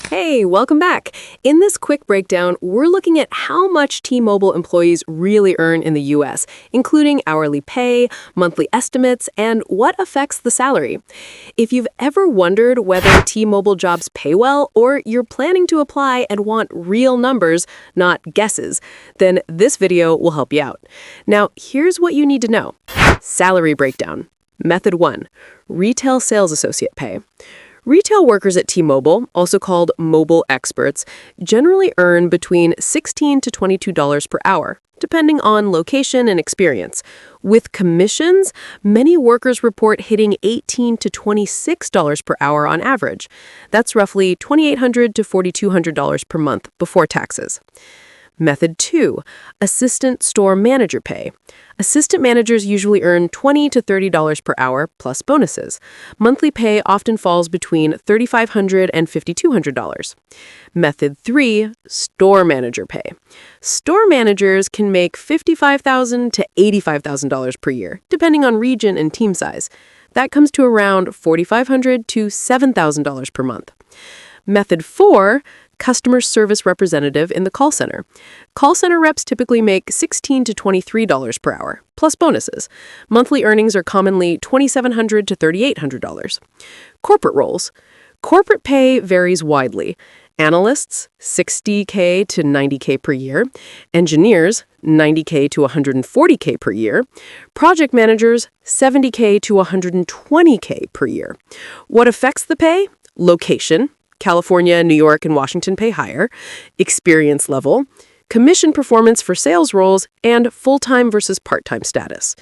Hey, welcome back. In this quick breakdown, we're looking at how much T-Mobile employees really earn in the US, including hourly pay, monthly estimates, and what affects the salary. If you've ever wondered whether T-Mobile jobs pay well, or you're planning to apply and want real numbers, not guesses, then this video will help you out. Now, here's what you need to know. Salary breakdown. Method 1. Retail sales associate pay. Retail workers at T-Mobile, also called mobile experts, generally earn between $16 to $22 per hour, depending on location and experience. With commissions, many workers report hitting $18 to $26 per hour on average. That's roughly $2,800 to $4,200 per month before taxes. Method 2. Assistant store manager pay. Assistant managers usually earn $20 to $30 per hour plus bonuses. Monthly pay often falls between $3,500 and $5,200. Method 3. Store manager pay. Store managers can make $55,000 to $85,000 per year, depending on region and team size. That comes to around $4,500 to $7,000 per month. Method 4. Customer service representative in the call center. Call center reps typically make $16 to $23 per hour, plus bonuses. Monthly earnings are commonly $2,700 to $3,800. Corporate roles. Corporate pay varies widely. Analysts, $60K to $90K per year. Engineers, $90K to $140K per year. Project managers, $70K to $120K per year. What affects the pay? Location. California, New York, and Washington pay higher, experience level, commission performance for sales roles, and full-time versus part-time status.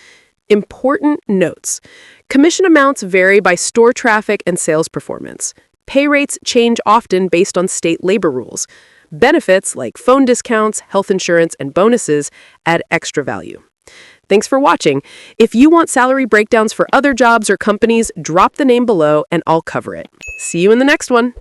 Important notes. Commission amounts vary by store traffic and sales performance. Pay rates change often based on state labor rules. Benefits like phone discounts, health insurance, and bonuses add extra value. Thanks for watching. If you want salary breakdowns for other jobs or companies, drop the name below and I'll cover it. See you in the next one.